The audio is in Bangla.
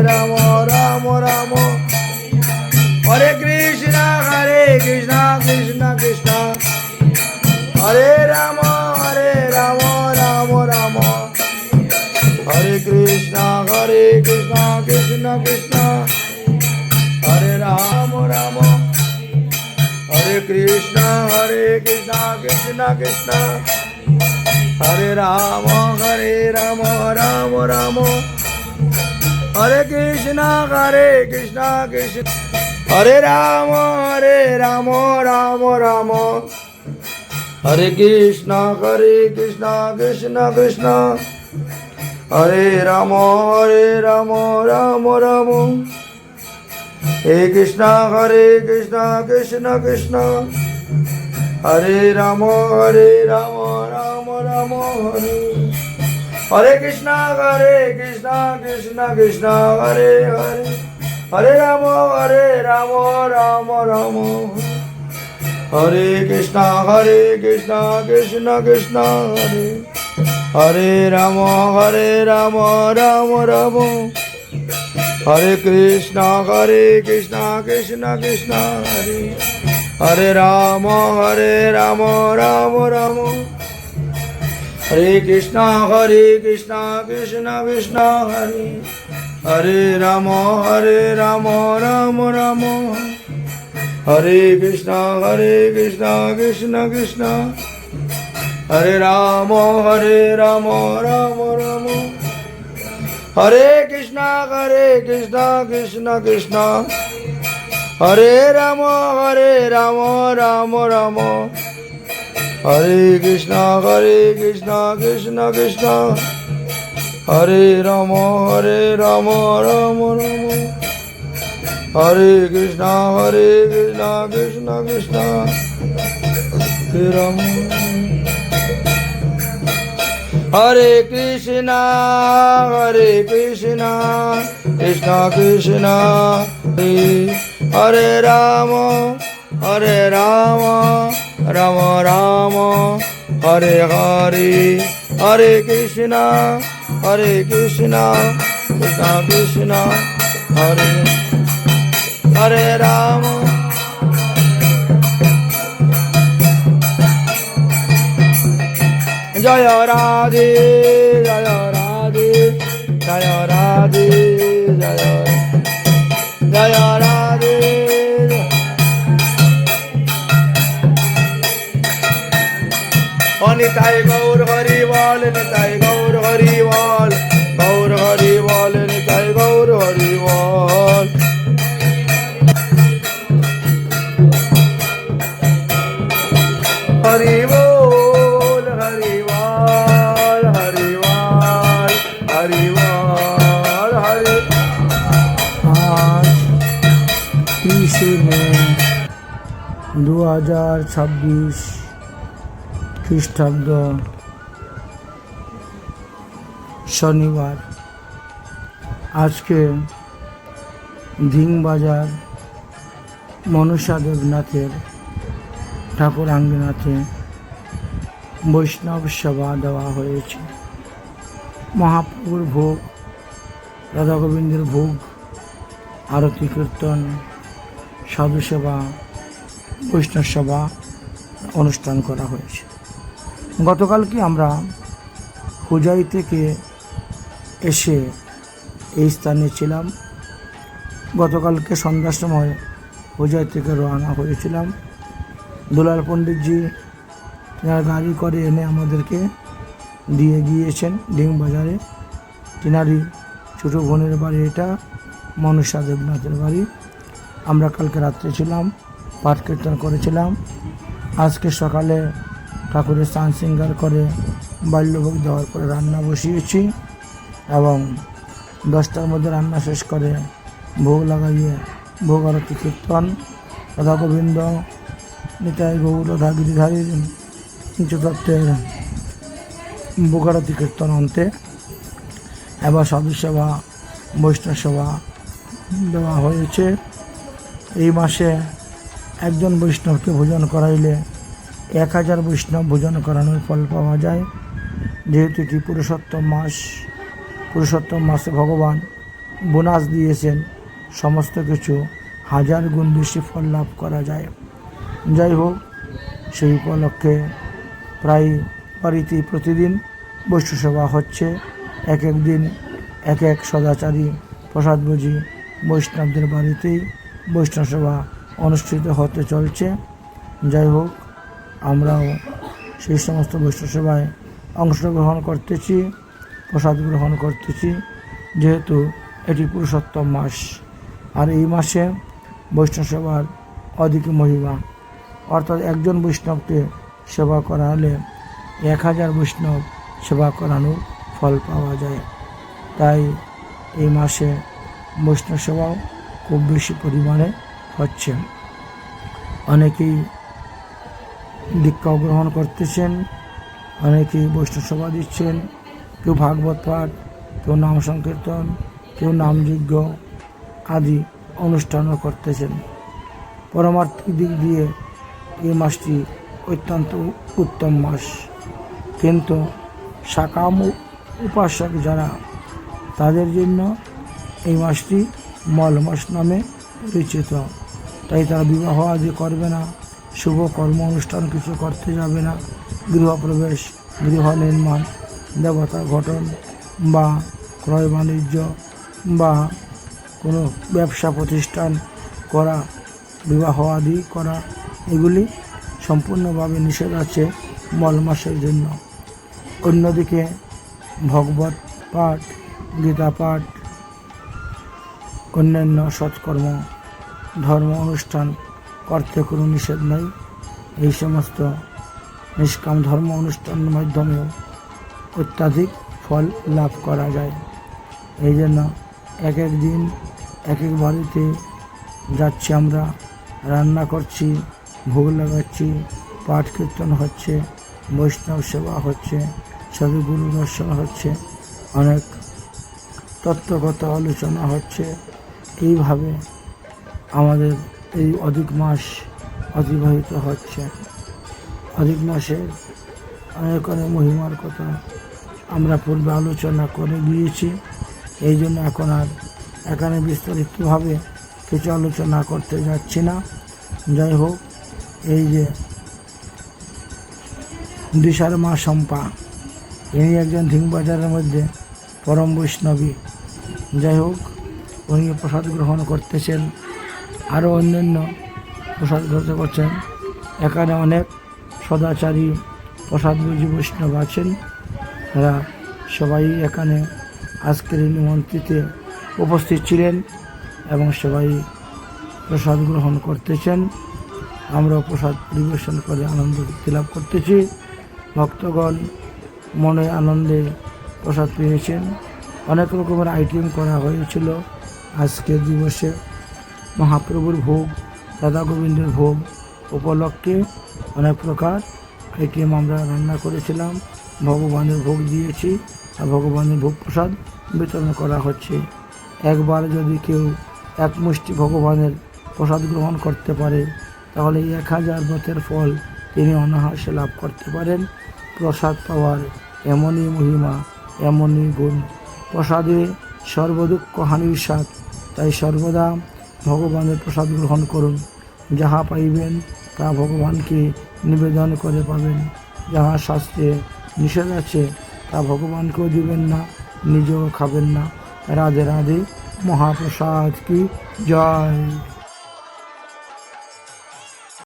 রাম রাম রাম হরে কৃষ্ণ কৃষ্ণ কৃষ্ণ হরে রাম রাম রাম হরে কৃষ্ণ কৃষ্ণ কৃষ্ণ হরে রাম রাম হরে কৃষ্ণ কৃষ্ণ কৃষ্ণ হরে রাম রাম রাম হরে কৃষ্ণ কৃষ্ণ হরে রাম রাম রাম হরে কৃষ্ণ কৃষ্ণ কৃষ্ণ হরে রাম রাম রাম হে কৃষ্ণ কৃষ্ণ কৃষ্ণ হরে রাম রাম রাম হরে হরে কৃষ্ণ কৃষ্ণ হরে হরে হরে রাম রাম রাম হরে কৃষ্ণ কৃষ্ণ হরে হরে রাম রাম রাম হরে কৃষ্ণ কৃষ্ণ হরে হরে রাম রাম রাম হরে কৃষ্ণ কৃষ্ণ হরে হরে রাম রাম রাম হরে কৃষ্ণ কৃষ্ণ হরে রাম রাম রাম হরে কৃষ্ণ কৃষ্ণ হরে রাম রাম হরে কৃষ্ণ কৃষ্ণ হরে রাম রাম হরে কৃষ্ণ কৃষ্ণ হরে রাম হরে কৃষ্ণ কৃষ্ণ কৃষ্ণ হরে রাম রাম রাম হরে হরে হরে কৃষ্ণ কৃষ্ণ কৃষ্ণ হরে হরে রাম জয় রাধে জয় রাধে জয় রাধে জয় জয় রাধে নিতাই গৌর হরি বল নিতাই গৌর হরি বল গৌর হরি বল নিতাই গৌর হরি বল হরি বল হরি বল হরি বল হরি বল হরি। আজ 30 মে 2026 খ্রিস্টাব্দ শনিবার। আজকে ধিংবাজার মনসা দেবনাথের ঠাকুর আঙ্গিনাতে বৈষ্ণব সভা দেওয়া হয়েছে। মহাপ্রভুর ভোগ, রাধা গোবিন্দের ভোগ, আরতি কীর্তন, সাধু সেবা, বৈষ্ণব সভা অনুষ্ঠান করা হয়েছে। গতকালকে আমরা হুজাই থেকে এসে এই স্থানে ছিলাম। গতকালকে সন্ধ্যার সময় হুজাই থেকে রওনা হয়েছিলাম। দুলাল পণ্ডিতজি তিনার গাড়ি করে এনে আমাদেরকে দিয়ে গিয়েছেন ডিংবাজারে। তিনারই ছোটো বোনের বাড়ি এটা, মনসা দেবনাথের বাড়ি। আমরা কালকে রাত্রে ছিলাম, পাঠ কীর্তন করেছিলাম। আজকে সকালে ঠাকুরের স্নান শৃঙ্গার করে বাল্যভোগ দেওয়ার পরে রান্না বসিয়েছি এবং 10টার মধ্যে রান্না শেষ করে ভোগ লাগাইয়ে ভোগ আরতি কীর্তন, রাধা গোবিন্দ নিতাই গৌর রাধা গিরিধারীর পঞ্চতত্ত্বের ভোগ আরতি কীর্তন অন্তে এবার সাধু সেবা, বৈষ্ণব সেবা দেওয়া হয়েছে। এই মাসে একজন বৈষ্ণবকে ভোজন করাইলে 1000 বৈষ্ণব ভোজন করানোর ফল পাওয়া যায়। যেহেতু এটি পুরুষোত্তম মাস, পুরুষোত্তম মাসে ভগবান বোনাস দিয়েছেন, সমস্ত কিছু হাজার গুণ বেশি ফল লাভ করা যায়। যাই হোক, সেই উপলক্ষে প্রায় বাড়িতে প্রতিদিন বৈষ্ণব সেবা হচ্ছে। এক এক দিন এক এক সদাচারী প্রসাদভোজী বৈষ্ণবদের বাড়িতেই বৈষ্ণব সেবা অনুষ্ঠিত হতে চলছে। যাই হোক, আমরাও সেই সমস্ত বৈষ্ণব সেবায় অংশগ্রহণ করতেছি, প্রসাদ গ্রহণ করতেছি, যেহেতু এটি পুরুষোত্তম মাস। আর এই মাসে বৈষ্ণব সেবার অধিক মহিমা, অর্থাৎ একজন বৈষ্ণবকে সেবা করা হলে 1000 বৈষ্ণব সেবা করানোর ফল পাওয়া যায়। তাই এই মাসে বৈষ্ণব সেবাও খুব বেশি পরিমাণে হচ্ছে। অনেকেই দীক্ষাও গ্রহণ করতেছেন, অনেকেই বৈষ্ণব সেবা দিচ্ছেন, কেউ ভাগবত পাঠ, কেউ নাম সংকীর্তন, কেউ নামযজ্ঞ আদি অনুষ্ঠানও করতেছেন। পরমার্থিক দিক দিয়ে এই মাসটি অত্যন্ত উত্তম মাস, কিন্তু সাকাম উপাসক যারা, তাদের জন্য এই মাসটি মল মাস নামে পরিচিত। তাই তারা বিবাহ আদি করবে না, শুভ কর্ম অনুষ্ঠান কিছু করতে যাবে না, গৃহপ্রবেশ, গৃহ নির্মাণ, দেবতা গঠন বা ক্রয় বাণিজ্য বা কোনো ব্যবসা প্রতিষ্ঠান করা, বিবাহ আদি করা, এগুলি সম্পূর্ণভাবে নিষেধ আছে মল মাসের জন্য। অন্যদিকে ভগবত পাঠ, গীতা পাঠ, অন্যান্য সৎকর্ম, ধর্ম অনুষ্ঠান করতে কোনো নিষেধ নেই। এই সমস্ত নিষ্কাম ধর্ম অনুষ্ঠানের মাধ্যমেও অত্যাধিক ফল লাভ করা যায়। এই জন্য এক এক দিন এক এক বাড়িতে যাচ্ছি, আমরা রান্না করছি, ভোগ লাগাচ্ছি, পাঠ কীর্তন হচ্ছে, বৈষ্ণব সেবা হচ্ছে, সদগুরু দর্শন হচ্ছে, অনেক তত্ত্বগত আলোচনা হচ্ছে। এইভাবে আমাদের এই অধিক মাস অতিবাহিত হচ্ছে। অধিক মাসের অনেক অনেক মহিমার কথা আমরা পূর্বে আলোচনা করে গিয়েছি। এই জন্য এখন আর এখানে বিস্তারিতভাবে কিছু আলোচনা করতে যাচ্ছি না। যাই হোক, এই যে দিশার মা শম্পা, ইনি একজন ধিংবাজারের মধ্যে পরম বৈষ্ণবী। যাই হোক, উনি প্রসাদ গ্রহণ করতেছেন, আরও অন্যান্য প্রসাদ গ্রহণ করছেন। এখানে অনেক সদাচারী প্রসাদভোজী বৈষ্ণব আছেন, তারা সবাই এখানে আজকের এই নিমন্ত্রিতে উপস্থিত ছিলেন এবং সবাই প্রসাদ গ্রহণ করতেছেন। আমরা প্রসাদ পরিবেশন করে আনন্দ লাভ করতেছি। ভক্তগণ মনে আনন্দে প্রসাদ পেয়েছেন। অনেক রকমের আইটেম করা হয়েছিল আজকের দিবসে। মহাপ্রভুর ভোগ, রাধা গোবিন্দের ভোগ উপলক্ষে অনেক প্রকার আইটেম আমরা রান্না করেছিলাম, ভগবানের ভোগ দিয়েছি আর ভগবানের ভোগ প্রসাদ বিতরণ করা হচ্ছে। একবার যদি কেউ এক মুষ্টি ভগবানের প্রসাদ গ্রহণ করতে পারে, তাহলে 1000 ব্রতের ফল তিনি অনায়াসে লাভ করতে পারেন। প্রসাদ পাওয়ার এমনই মহিমা, এমনই গুণ। প্রসাদে সর্বদুঃখ হানির স্বাদ, তাই সর্বদা ভগবানের প্রসাদ গ্রহণ করুন। যাহা পাইবেন তা ভগবানকে নিবেদন করে পাবেন। যাহা শাস্ত্রে নিষেধ আছে তা ভগবানকেও দিবেন না, নিজেও খাবেন না। রাধে রাধে। মহাপ্রসাদ কি জয়।